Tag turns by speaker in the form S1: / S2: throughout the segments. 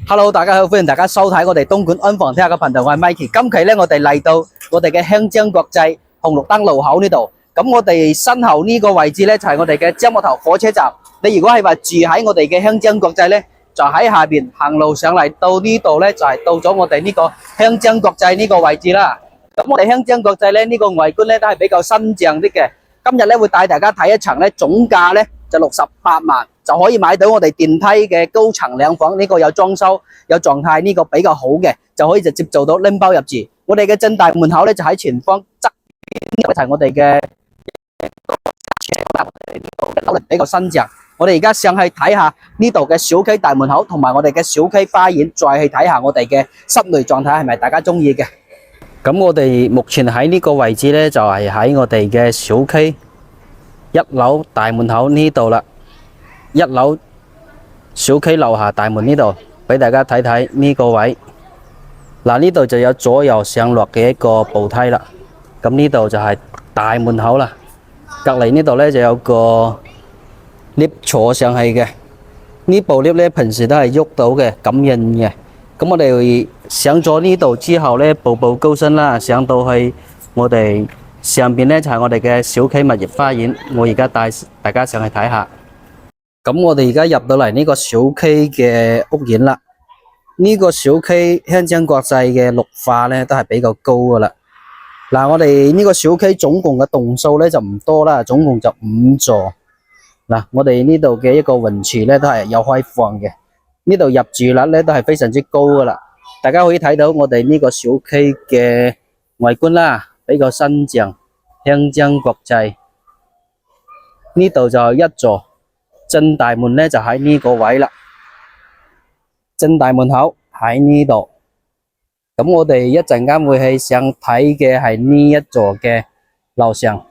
S1: Hello，大家好，歡迎大家收睇我哋東莞安防天下嘅頻道，我係 Mikey。今期咧，我哋嚟到我哋嘅香江國際紅綠燈路口呢度。咁我哋身後呢個位置咧，就係我哋嘅樟木頭火車站。你如果係話住喺我哋嘅香江國際咧，就喺下邊行路上嚟到呢度咧，就係到咗我哋呢個香江國際呢個位置啦。咁我哋香江國際咧呢個外觀咧都係比較新淨啲嘅。今日咧會帶大家睇一層咧，總價咧就68萬。就可以買到我哋電梯嘅高層兩房，呢個有裝修有狀態，呢個比較好嘅，就可以直接做到拎包入住。我哋嘅正大門口咧就喺前方側邊，就係我哋嘅比較新淨。我哋而家上去睇下呢度嘅小區大門口，同埋我哋嘅小區花園，再去睇下我哋嘅室內狀態係咪大家中意嘅。咁我哋目前喺呢個位置咧，就係喺我哋嘅小區1樓大門口呢度啦。1樓小區樓下大門呢度，俾大家睇睇呢個位。嗱，呢度就有左右上落嘅一個步梯啦。咁呢度就係大門口啦。隔籬呢度呢就有個 lift 坐上去嘅。呢部 lift 呢平時都係喐到嘅，感應嘅。咁我哋上咗呢度之後呢，步步高升啦，上到去我哋上邊呢就係我哋嘅小區物業花園。我而家帶大家上去睇下。咁我哋而家入到嚟呢個小區嘅屋苑啦，呢個小區香江國際嘅綠化咧都係比較高噶啦。嗱，我哋呢個小區總共嘅棟數咧就唔多啦，總共就5座。嗱，我哋呢度嘅一個泳池咧都係有開放嘅，呢度入住率咧都係非常之高噶啦。大家可以睇到我哋呢個小區嘅外觀啦，比較新淨，香江國際呢度就1座。正大門咧就喺呢個位啦，正大門口喺呢度。咁我哋一陣間會去上睇嘅係呢一座嘅樓上，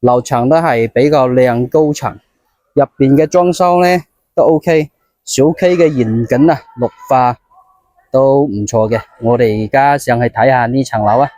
S1: 樓層都係比較靚高層，入邊嘅裝修咧都 OK， 小區嘅園景啊綠化都唔錯嘅。我哋而家上去睇下呢層樓啊。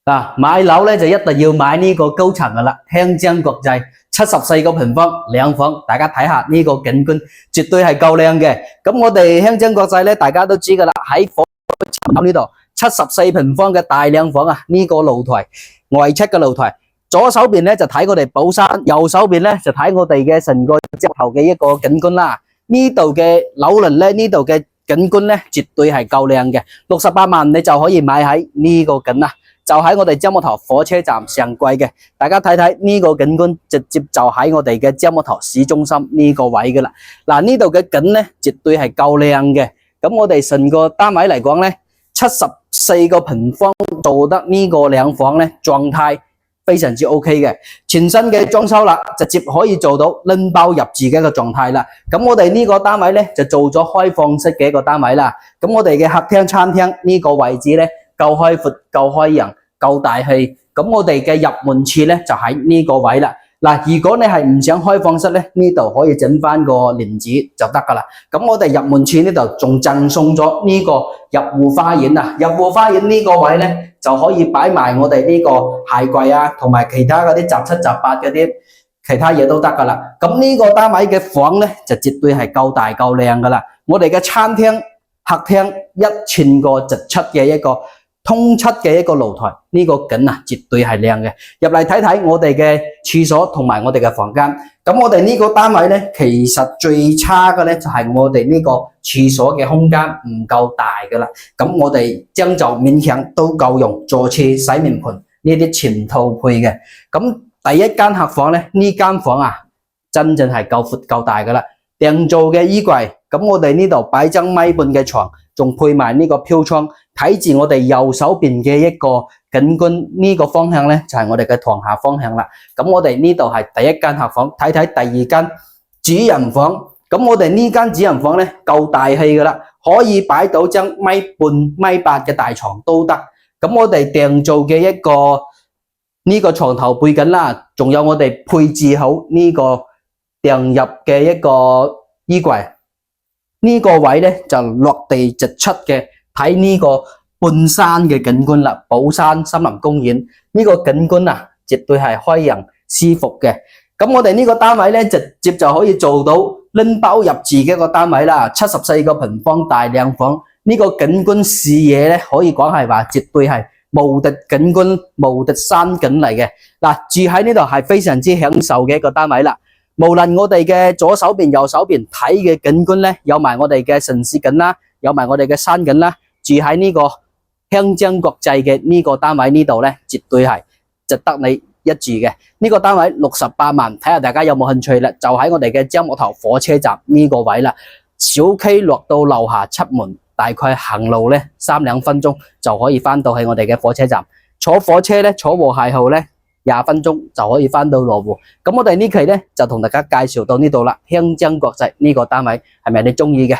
S1: 嗱，買樓咧就一定要買呢個高層噶啦，香江國際74個平方兩房，大家睇下呢個景觀絕對係夠靚嘅。咁我哋香江國際咧，大家都知噶啦，喺火車站呢度74平方嘅大兩房啊，呢個露台外側嘅露台，左手邊咧就睇我哋寶山，右手邊咧就睇我哋嘅成個之後嘅一個景觀啦。呢度嘅樓輪咧，呢度嘅景觀咧絕對係夠靚嘅，68萬你就可以買喺呢個景啦。就喺我哋樟木頭火車站上蓋嘅，大家睇睇呢個景觀，直接就喺我哋嘅樟木頭市中心呢個位噶啦。嗱，呢度嘅景咧，絕對係夠靚嘅。咁我哋成個單位嚟講咧，74個平方做得呢個兩房咧，狀態非常之 OK 嘅。全新嘅裝修啦，直接可以做到拎包入住嘅一個狀態啦。咁我哋呢個單位咧就做咗開放式嘅一個單位啦。咁我哋嘅客廳、餐廳呢個位置咧，夠開闊、夠開揚、夠大氣，咁我哋嘅入門處咧就喺呢個位啦。嗱，如果你係唔想開放式咧，呢度可以整翻個簾子就得噶啦。咁我哋入門處呢度仲贈送咗呢個入戶花園啊！入戶花園呢個位咧就可以擺埋我哋呢個鞋櫃啊，同埋其他嗰啲雜七雜八嗰啲其他嘢都得噶啦。咁呢個單位嘅房咧就絕對係夠大夠靚噶啦。我哋嘅餐廳、客廳一寸個直出嘅一個通出嘅一個露台，呢個景啊絕對係靚嘅。入嚟睇睇我哋嘅廁所同埋我哋嘅房間。咁我哋呢個單位咧，其實最差嘅咧就係我哋呢個廁所嘅空間唔夠大噶啦。咁我哋將就勉強都夠用，坐廁、洗面盆呢啲全套配嘅。咁第一間客房咧，呢間房啊真正係夠闊夠大噶啦。訂做嘅衣櫃，咁我哋呢度擺張米半嘅床，仲配埋呢個飄窗，睇住我哋右手邊嘅一個景觀，呢個方向咧就係我哋嘅堂下方向啦。咁我哋呢度係第一間客房，睇睇第二間主人房。咁我哋呢間主人房咧夠大氣噶啦，可以擺到張米半、米八嘅大床都得。咁我哋訂做嘅一個呢個床頭背景啦，仲有我哋配置好呢個訂入嘅一個衣櫃，呢個位咧就落地直出嘅，睇呢個半山嘅景觀啦，寶山森林公園呢個景觀啊，絕對係開揚舒服嘅。咁我哋呢個單位咧，直接就可以做到拎包入住嘅一個單位啦，74個平方大靚房，呢個景觀視野咧可以講係話絕對係無敵景觀、無敵山景嚟嘅。嗱，住喺呢度係非常之享受嘅一個單位啦。無論我哋嘅左手邊、右手邊睇嘅景觀咧，有埋我哋嘅城市景啦，有埋我哋嘅山景啦。住喺呢個香江國際嘅呢個單位呢度咧，絕對係值得你一住嘅。呢個單位68萬，睇下大家有冇興趣啦。就喺我哋嘅樟木頭火車站呢個位啦。小溪落到樓下出門，大概行路咧3-2分鐘就可以翻到去我哋嘅火車站。坐火車咧，坐和諧號咧20分鐘就可以翻到羅湖。咁我哋呢期咧就同大家介紹到呢度啦。香江國際呢個單位係咪你中意嘅？